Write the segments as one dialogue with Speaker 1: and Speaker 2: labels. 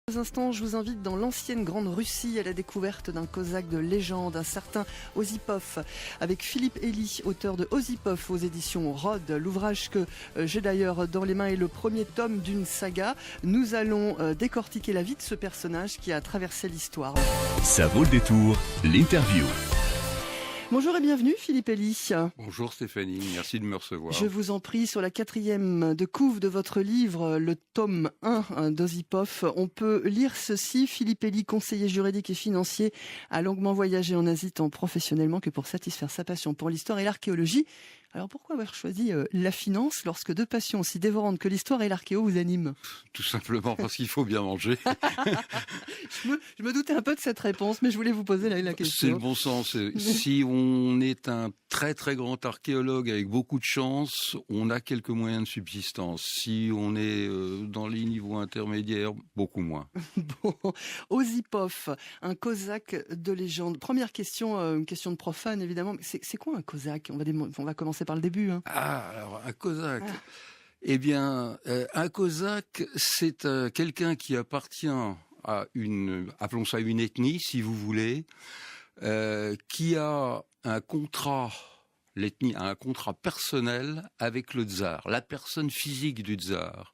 Speaker 1: Dans un instant, je vous invite dans l'ancienne Grande Russie à la découverte d'un cosaque de légende, un certain Osipov, avec Philippe Elie, auteur de Osipov aux éditions Rode. L'ouvrage que j'ai d'ailleurs dans les mains est le premier tome d'une saga. Nous allons décortiquer la vie de ce personnage qui a traversé l'histoire.
Speaker 2: Ça vaut le détour, l'interview.
Speaker 1: Bonjour et bienvenue Philippe Elie.
Speaker 3: Bonjour Stéphanie, merci de me recevoir.
Speaker 1: Je vous en prie, sur la 4e de couve de votre livre, le tome 1 d'Osipov, on peut lire ceci. Philippe Elie, conseiller juridique et financier, a longuement voyagé en Asie tant professionnellement que pour satisfaire sa passion pour l'histoire et l'archéologie. Alors pourquoi avoir choisi la finance lorsque deux passions aussi dévorantes que l'histoire et l'archéo vous animent?
Speaker 3: Tout simplement parce qu'il faut bien manger.
Speaker 1: je me doutais un peu de cette réponse, mais je voulais vous poser la question.
Speaker 3: C'est le bon sens. Si on est un très très grand archéologue avec beaucoup de chance, on a quelques moyens de subsistance. Si on est dans les niveaux intermédiaires, beaucoup moins.
Speaker 1: Bon, Osipov, un cosaque de légende. Première question, une question de profane évidemment. C'est quoi un cosaque? On va commencer par le début.
Speaker 3: Alors un cosaque. Eh bien, un cosaque, c'est quelqu'un qui appartient à appelons ça une ethnie, si vous voulez, qui a un contrat. L'ethnie a un contrat personnel avec le tsar, la personne physique du tsar.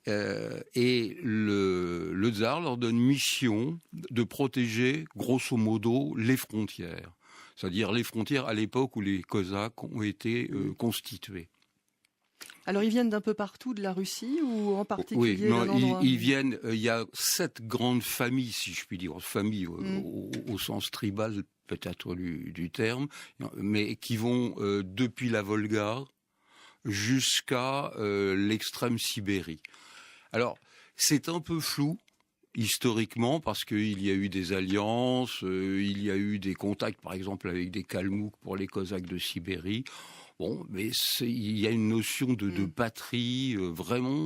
Speaker 3: Et le tsar leur donne mission de protéger, grosso modo, les frontières. C'est-à-dire les frontières à l'époque où les Cosaques ont été constitués. Alors
Speaker 1: ils viennent d'un peu partout de la Russie ou en particulier d'un endroit?
Speaker 3: Ils viennent, il y a 7 grandes familles, si je puis dire, familles au sens tribal peut-être du terme, mais qui vont depuis la Volga jusqu'à l'extrême Sibérie. Alors, c'est un peu flou historiquement parce qu'il y a eu des alliances, il y a eu des contacts par exemple avec des Kalmouks pour les Cosaques de Sibérie. Bon, mais il y a une notion de patrie vraiment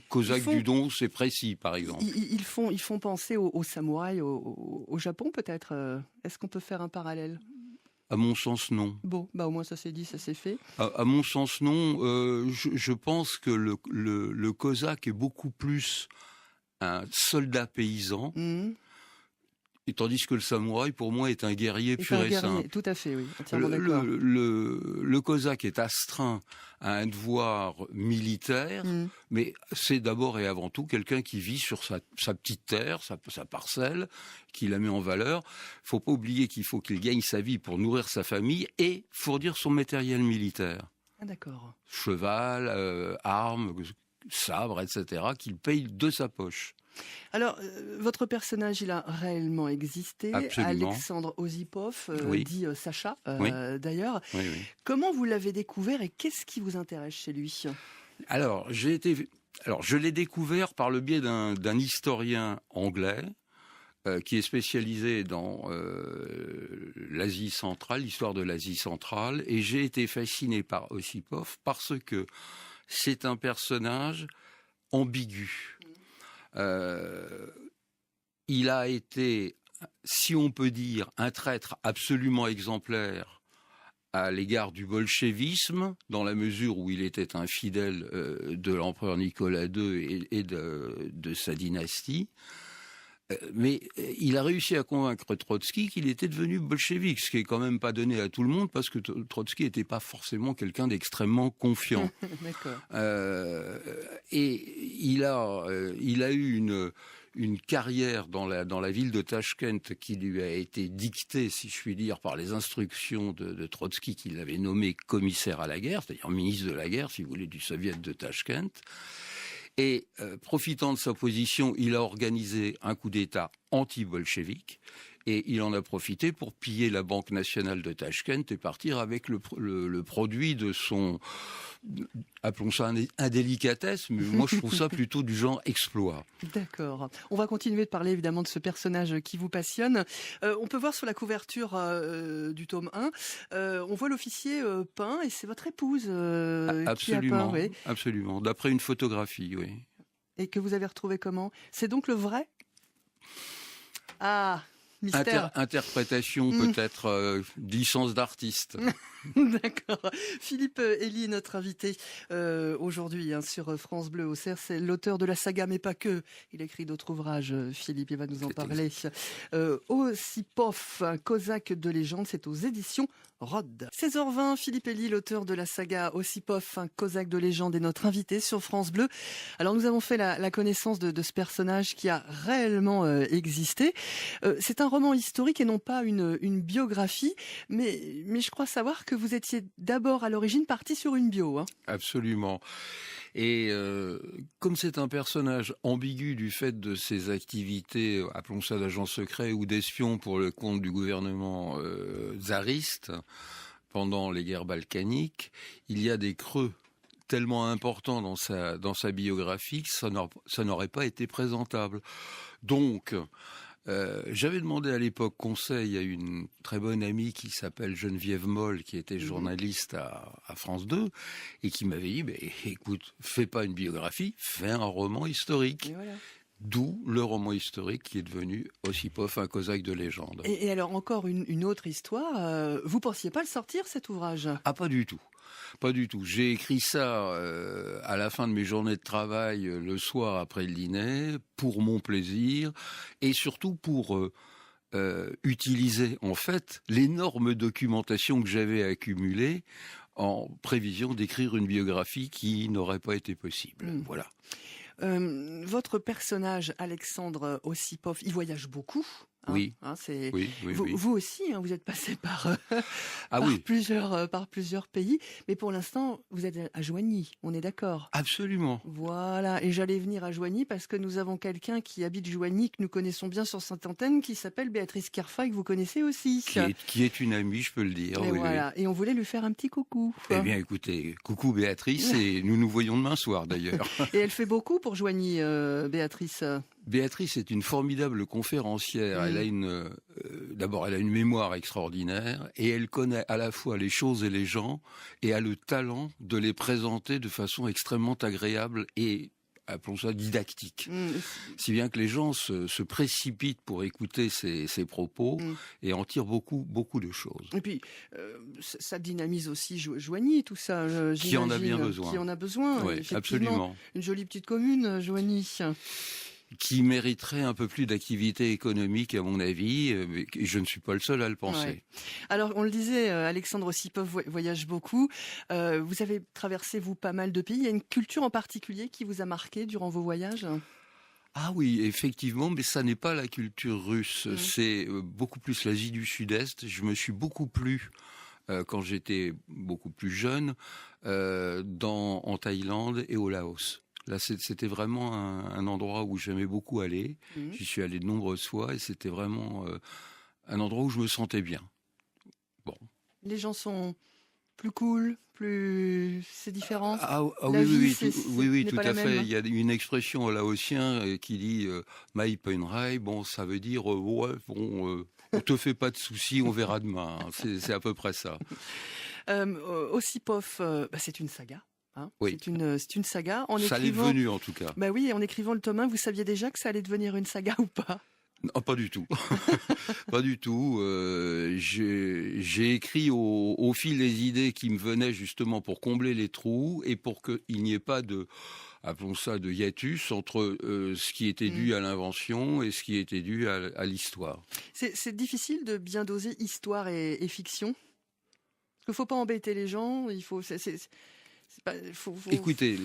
Speaker 3: Cosaque du Don, c'est précis par exemple.
Speaker 1: Ils font penser aux samouraïs au Japon peut-être. Est-ce qu'on peut faire un parallèle?
Speaker 3: À mon sens, non.
Speaker 1: Bon, au moins ça c'est dit, ça c'est fait.
Speaker 3: À mon sens, non. Je pense que le Cosaque est beaucoup plus un soldat paysan, et tandis que le samouraï, pour moi, est un guerrier pur et simple.
Speaker 1: Tout à fait, oui, entièrement d'accord.
Speaker 3: Le Cosaque est astreint à un devoir militaire, mais c'est d'abord et avant tout quelqu'un qui vit sur sa petite terre, sa parcelle, qui la met en valeur. Il ne faut pas oublier qu'il faut qu'il gagne sa vie pour nourrir sa famille et fournir son matériel militaire.
Speaker 1: Ah, d'accord.
Speaker 3: Cheval, armes, sabre, etc., qu'il paye de sa poche.
Speaker 1: Alors, votre personnage, il a réellement existé.
Speaker 3: Absolument.
Speaker 1: Alexandre Osipov, dit Sacha, d'ailleurs.
Speaker 3: Oui.
Speaker 1: Comment vous l'avez découvert et qu'est-ce qui vous intéresse chez lui?
Speaker 3: Alors, je l'ai découvert par le biais d'un historien anglais qui est spécialisé dans l'Asie centrale, l'histoire de l'Asie centrale, et j'ai été fasciné par Osipov parce que c'est un personnage ambigu. Il a été, si on peut dire, un traître absolument exemplaire à l'égard du bolchevisme, dans la mesure où il était un fidèle de l'empereur Nicolas II et de sa dynastie. Mais il a réussi à convaincre Trotsky qu'il était devenu bolchevique, ce qui est quand même pas donné à tout le monde parce que Trotsky n'était pas forcément quelqu'un d'extrêmement confiant.
Speaker 1: D'accord.
Speaker 3: Et il a eu une carrière dans la ville de Tachkent qui lui a été dictée, si je puis dire, par les instructions de Trotsky, qui l'avait nommé commissaire à la guerre, c'est-à-dire ministre de la guerre, si vous voulez, du soviet de Tachkent. Et profitant de sa position, il a organisé un coup d'État anti-bolchevique et il en a profité pour piller la Banque nationale de Tachkent et partir avec le produit de son, appelons ça un délicatesse, mais moi je trouve ça plutôt du genre exploit.
Speaker 1: D'accord. On va continuer de parler évidemment de ce personnage qui vous passionne. On peut voir sur la couverture du tome 1, on voit l'officier peint et c'est votre épouse
Speaker 3: Absolument,
Speaker 1: qui a peint. Oui.
Speaker 3: Absolument, d'après une photographie, oui.
Speaker 1: Et que vous avez retrouvé comment? C'est donc le vrai? Ah, mystère.
Speaker 3: Interprétation peut-être licence d'artiste.
Speaker 1: D'accord. Philippe Elie, notre invité aujourd'hui sur France Bleu Auxerre, c'est l'auteur de la saga, mais pas que. Il a écrit d'autres ouvrages, Philippe, il va nous en parler. Osipov, un cosaque de légende, c'est aux éditions Rod. 16h20, Philippe Elie, l'auteur de la saga Osipov, un cosaque de légende, est notre invité sur France Bleu. Alors nous avons fait la connaissance de ce personnage qui a réellement existé. C'est un roman historique et non pas une biographie, mais je crois savoir que vous étiez d'abord à l'origine parti sur une bio. Hein.
Speaker 3: Absolument. Et comme c'est un personnage ambigu du fait de ses activités, appelons ça d'agent secret ou d'espion pour le compte du gouvernement tsariste pendant les guerres balkaniques, il y a des creux tellement importants dans sa biographie que ça n'aurait pas été présentable. Donc, j'avais demandé à l'époque conseil à une très bonne amie qui s'appelle Geneviève Moll, qui était journaliste à France 2, et qui m'avait dit, écoute, fais pas une biographie, fais un roman historique. Voilà. D'où le roman historique qui est devenu Osipov, un cosaque de légende.
Speaker 1: Et alors encore une autre histoire, vous pensiez pas le sortir cet ouvrage ?
Speaker 3: Ah, pas du tout. Pas du tout. J'ai écrit ça à la fin de mes journées de travail, le soir après le dîner, pour mon plaisir, et surtout pour utiliser en fait l'énorme documentation que j'avais accumulée en prévision d'écrire une biographie qui n'aurait pas été possible. Voilà.
Speaker 1: Votre personnage, Alexandre Osipov, il voyage beaucoup. Hein,
Speaker 3: oui.
Speaker 1: Hein,
Speaker 3: oui.
Speaker 1: Vous aussi, hein, vous êtes passé par plusieurs pays, mais pour l'instant, vous êtes à Joigny, on est d'accord ?
Speaker 3: Absolument.
Speaker 1: Voilà, et j'allais venir à Joigny parce que nous avons quelqu'un qui habite Joigny, que nous connaissons bien sur cette antenne, qui s'appelle Béatrice Kerfa, que vous connaissez aussi.
Speaker 3: Qui est une amie, je peux le dire.
Speaker 1: Et voilà, et on voulait lui faire un petit coucou.
Speaker 3: Eh bien, écoutez, coucou Béatrice, et nous nous voyons demain soir d'ailleurs.
Speaker 1: Et elle fait beaucoup pour Joigny, Béatrice.
Speaker 3: Béatrice est une formidable conférencière. Elle a d'abord, elle a une mémoire extraordinaire et elle connaît à la fois les choses et les gens et a le talent de les présenter de façon extrêmement agréable et, appelons ça, didactique. Si bien que les gens se précipitent pour écouter ses propos et en tirent beaucoup de choses.
Speaker 1: Et puis, ça dynamise aussi Joigny, tout ça,
Speaker 3: qui en a bien besoin.
Speaker 1: Qui en a besoin,
Speaker 3: oui, absolument.
Speaker 1: Une jolie petite commune, Joigny.
Speaker 3: Qui mériterait un peu plus d'activité économique, à mon avis, et je ne suis pas le seul à le penser.
Speaker 1: Ouais. Alors, on le disait, Alexandre Osipov voyage beaucoup. Vous avez traversé, vous, pas mal de pays. Il y a une culture en particulier qui vous a marqué durant vos voyages ?
Speaker 3: Ah oui, effectivement, mais ça n'est pas la culture russe. C'est beaucoup plus l'Asie du Sud-Est. Je me suis beaucoup plu, quand j'étais beaucoup plus jeune, en Thaïlande et au Laos. Là, c'était vraiment un endroit où j'aimais beaucoup aller. J'y suis allé de nombreuses fois et c'était vraiment un endroit où je me sentais bien. Bon.
Speaker 1: Les gens sont plus cool, c'est différent.
Speaker 3: Oui, tout à fait. Il y a une expression laotien qui dit "Mai Pen Rai". Bon, ça veut dire on te fait pas de soucis, on verra demain. C'est à peu près ça.
Speaker 1: Osipov, c'est une saga. Hein,
Speaker 3: oui.
Speaker 1: C'est une saga.
Speaker 3: Ça l'est devenu en tout cas.
Speaker 1: Bah oui, en écrivant le tome 1, vous saviez déjà que ça allait devenir une saga ou pas ?
Speaker 3: Non, pas du tout. Pas du tout. J'ai écrit au fil des idées qui me venaient justement pour combler les trous et pour qu'il n'y ait pas appelons ça de hiatus entre ce qui était dû à l'invention et ce qui était dû à l'histoire.
Speaker 1: C'est difficile de bien doser histoire et fiction ? Parce qu'il ne faut pas embêter les gens, il faut...
Speaker 3: Écoutez,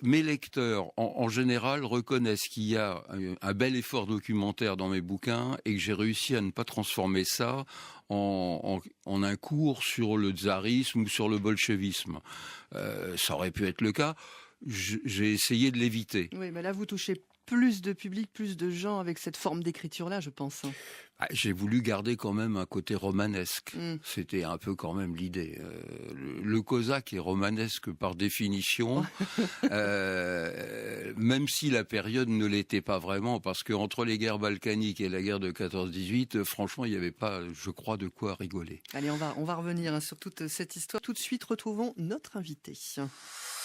Speaker 3: mes lecteurs, en général, reconnaissent qu'il y a un bel effort documentaire dans mes bouquins et que j'ai réussi à ne pas transformer ça en un cours sur le tsarisme ou sur le bolchevisme. Ça aurait pu être le cas. J'ai essayé de l'éviter.
Speaker 1: Oui, mais là, vous touchez plus de public, plus de gens avec cette forme d'écriture-là, je pense.
Speaker 3: J'ai voulu garder quand même un côté romanesque. C'était un peu quand même l'idée. Le cosaque est romanesque par définition, même si la période ne l'était pas vraiment, parce que entre les guerres balkaniques et la guerre de 14-18, franchement, il n'y avait pas, je crois, de quoi rigoler.
Speaker 1: Allez, on va revenir sur toute cette histoire. Tout de suite, retrouvons notre invité.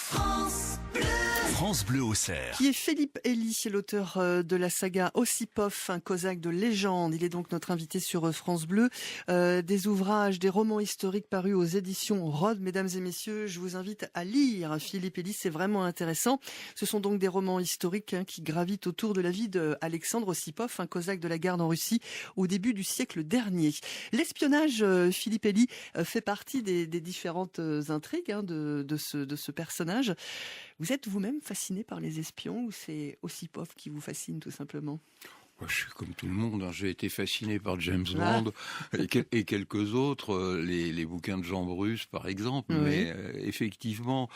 Speaker 2: France Bleu Auxerre.
Speaker 1: Qui est Philippe Elie, l'auteur de la saga Ossipov, un cosaque de légende. Il est donc notre invité sur France Bleu. Des ouvrages, des romans historiques parus aux éditions Rode. Mesdames et messieurs, je vous invite à lire Philippe Elie, c'est vraiment intéressant. Ce sont donc des romans historiques qui gravitent autour de la vie d'Alexandre Ossipov, un cosaque de la garde en Russie au début du siècle dernier. L'espionnage, Philippe Elie, fait partie des différentes intrigues de ce personnage. Vous êtes vous-même fasciné par les espions ou c'est Ossipov qui vous fascine tout simplement ?
Speaker 3: Moi, je suis comme tout le monde. J'ai été fasciné par James Bond et quelques autres, les bouquins de Jean Bruce par exemple. Oui. Mais effectivement,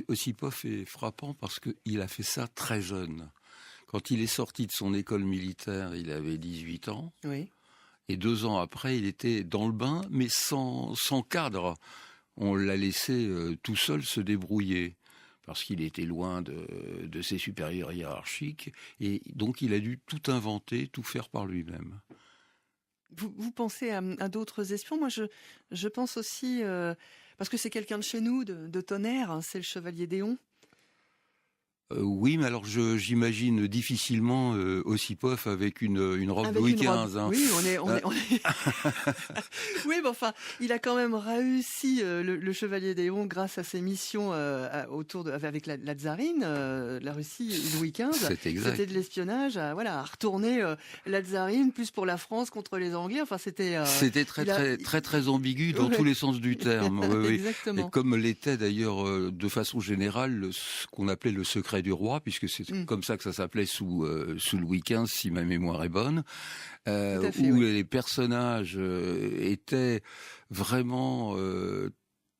Speaker 3: Ossipov est frappant parce qu'il a fait ça très jeune. Quand il est sorti de son école militaire, il avait 18 ans. Oui. Et 2 ans après, il était dans le bain, mais sans cadre. On l'a laissé tout seul se débrouiller parce qu'il était loin de ses supérieurs hiérarchiques et donc il a dû tout inventer, tout faire par lui-même.
Speaker 1: Vous pensez à d'autres espions ? Moi, je pense aussi, parce que c'est quelqu'un de chez nous, de Tonnerre, hein, c'est le chevalier Déon.
Speaker 3: Oui, mais alors j'imagine difficilement Ossipov avec une robe Louis XV. Hein.
Speaker 1: Oui, on est... oui, mais enfin, il a quand même réussi le chevalier Déon grâce à ses missions avec la tsarine, la Russie, Louis XV.
Speaker 3: C'est exact.
Speaker 1: C'était de l'espionnage, à retourner la tsarine plus pour la France contre les Anglais. Enfin, c'était
Speaker 3: très ambigu dans tous les sens du terme. Oui,
Speaker 1: exactement.
Speaker 3: Et comme l'était d'ailleurs de façon générale ce qu'on appelait le secret du roi, puisque c'est comme ça que ça s'appelait sous Louis XV, si ma mémoire est bonne, où les personnages étaient vraiment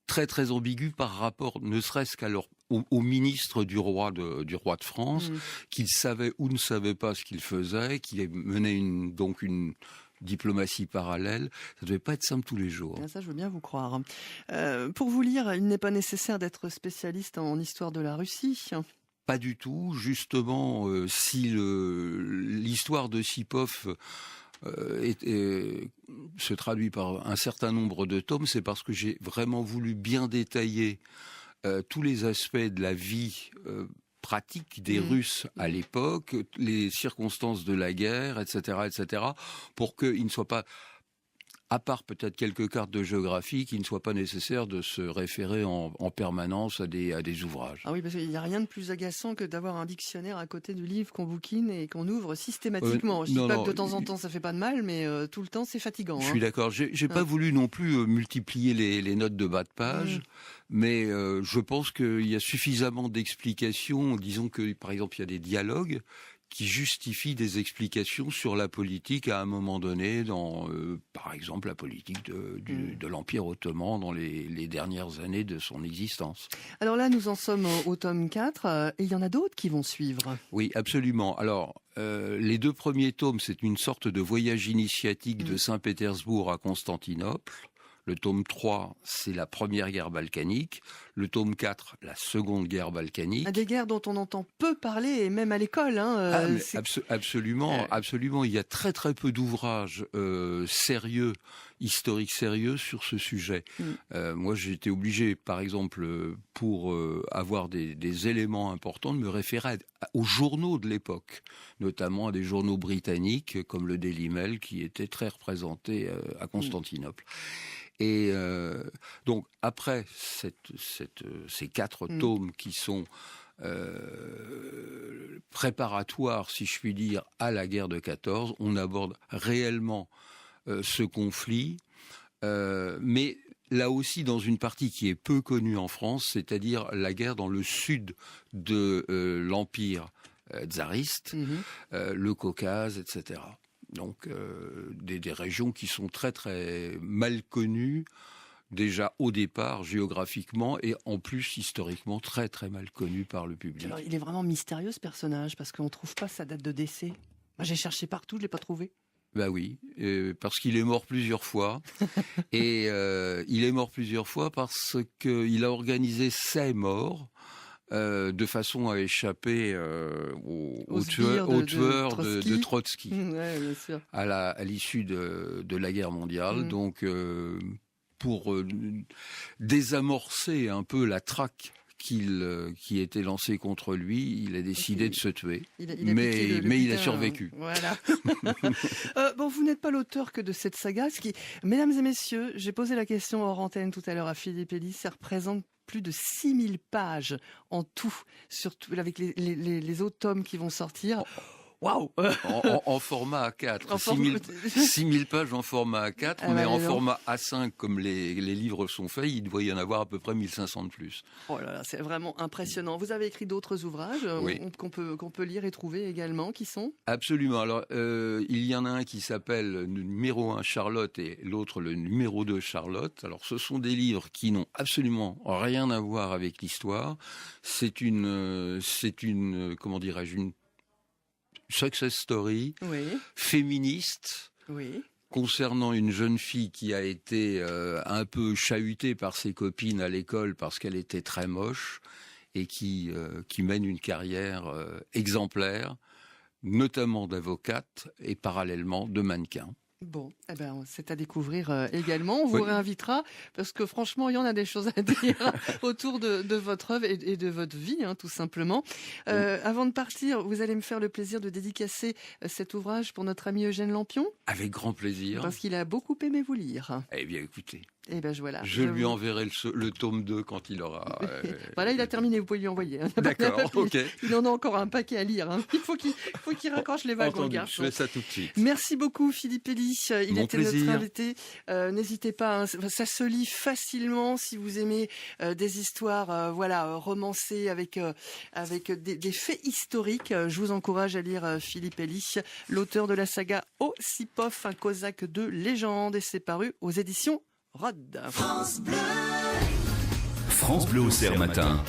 Speaker 3: très très ambigus par rapport, ne serait-ce qu'alors au ministre du roi de France, qu'il savait ou ne savait pas ce qu'il faisait, qu'il menait une diplomatie parallèle. Ça devait pas être simple tous les jours.
Speaker 1: Ça, je veux bien vous croire. Pour vous lire, il n'est pas nécessaire d'être spécialiste en histoire de la Russie.
Speaker 3: Pas du tout. Justement, si l'histoire d'Ossipov se traduit par un certain nombre de tomes, c'est parce que j'ai vraiment voulu bien détailler tous les aspects de la vie pratique des Russes à l'époque, les circonstances de la guerre, etc., pour qu'il ne soit pas, à part peut-être quelques cartes de géographie, qu'il ne soit pas nécessaire de se référer en permanence à des ouvrages.
Speaker 1: Ah oui, parce qu'il n'y a rien de plus agaçant que d'avoir un dictionnaire à côté du livre qu'on bouquine et qu'on ouvre systématiquement. Je ne dis pas que de temps en temps ça fait pas de mal, mais tout le temps c'est fatigant.
Speaker 3: Je suis d'accord. J'ai pas voulu non plus multiplier les notes de bas de page, mais je pense qu'il y a suffisamment d'explications. Disons que, par exemple, il y a des dialogues qui justifie des explications sur la politique à un moment donné, dans, par exemple, la politique de l'Empire ottoman dans les dernières années de son existence.
Speaker 1: Alors là, nous en sommes au tome 4, et il y en a d'autres qui vont suivre.
Speaker 3: Oui, absolument. Alors, les 2 premiers tomes, c'est une sorte de voyage initiatique de Saint-Pétersbourg à Constantinople. Le tome 3, c'est la première guerre balkanique. Le tome 4, la seconde guerre balkanique.
Speaker 1: Des guerres dont on entend peu parler, et même à l'école.
Speaker 3: Absolument. Il y a très très peu d'ouvrages sérieux, historiques sérieux sur ce sujet. Moi, j'ai été obligé, par exemple, pour avoir des éléments importants, de me référer aux journaux de l'époque, notamment à des journaux britanniques comme le Daily Mail, qui étaient très représentés à Constantinople. Et donc après ces 4 tomes qui sont préparatoires, si je puis dire, à la guerre de 14, on aborde réellement ce conflit, mais là aussi dans une partie qui est peu connue en France, c'est-à-dire la guerre dans le sud de l'Empire tsariste, le Caucase, etc. Donc des régions qui sont très très mal connues déjà au départ géographiquement et en plus historiquement très très mal connues par le public.
Speaker 1: Alors, il est vraiment mystérieux ce personnage parce qu'on ne trouve pas sa date de décès. Moi j'ai cherché partout, je ne l'ai pas trouvé.
Speaker 3: Bah oui, parce qu'il est mort plusieurs fois. Et il est mort plusieurs fois parce qu'il a organisé ses morts de façon à échapper aux tueurs de Trotsky
Speaker 1: ouais, bien sûr.
Speaker 3: à l'issue de la guerre mondiale. Donc désamorcer un peu la traque qui était lancée contre lui, il a décidé de se tuer. Mais il a survécu.
Speaker 1: Voilà. Bon, vous n'êtes pas l'auteur que de cette saga. Mesdames et messieurs, j'ai posé la question hors antenne tout à l'heure à Philippe Elie, ça représente plus de 6000 pages en tout, surtout avec les autres tomes qui vont sortir. Waouh.
Speaker 3: En format A4, 6000 pages en format A4, mais en format A5 comme les livres sont faits, il doit y en avoir à peu près 1500 de plus.
Speaker 1: Oh là là, c'est vraiment impressionnant. Vous avez écrit d'autres ouvrages qu'on peut lire et trouver également, qui sont ?
Speaker 3: Absolument. Alors, il y en a un qui s'appelle le numéro 1 Charlotte et l'autre le numéro 2 Charlotte. Alors, ce sont des livres qui n'ont absolument rien à voir avec l'histoire. C'est une comment dirais-je, une success story féministe concernant une jeune fille qui a été un peu chahutée par ses copines à l'école parce qu'elle était très moche et qui mène une carrière exemplaire, notamment d'avocate et parallèlement de mannequin.
Speaker 1: Bon, c'est à découvrir également. On vous réinvitera parce que franchement, il y en a des choses à dire autour de votre œuvre et de votre vie, tout simplement. Avant de partir, vous allez me faire le plaisir de dédicacer cet ouvrage pour notre ami Eugène Lampion.
Speaker 3: Avec grand plaisir.
Speaker 1: Parce qu'il a beaucoup aimé vous lire.
Speaker 3: Eh bien, écoutez.
Speaker 1: Voilà.
Speaker 3: Je lui enverrai le tome 2 quand il aura...
Speaker 1: Voilà, il a terminé, vous pouvez lui envoyer.
Speaker 3: D'accord, ok.
Speaker 1: Il en a encore un paquet à lire. Il faut qu'il raccroche les wagons.
Speaker 3: Entendu, je fais ça tout de suite.
Speaker 1: Merci beaucoup Philippe Elie. Il était notre invité. N'hésitez pas, ça se lit facilement si vous aimez des histoires romancées avec des faits historiques. Je vous encourage à lire Philippe Elie, l'auteur de la saga Ossipov, un cosaque de légende, et c'est paru aux éditions Rod.
Speaker 2: France Bleu Auxerre matin.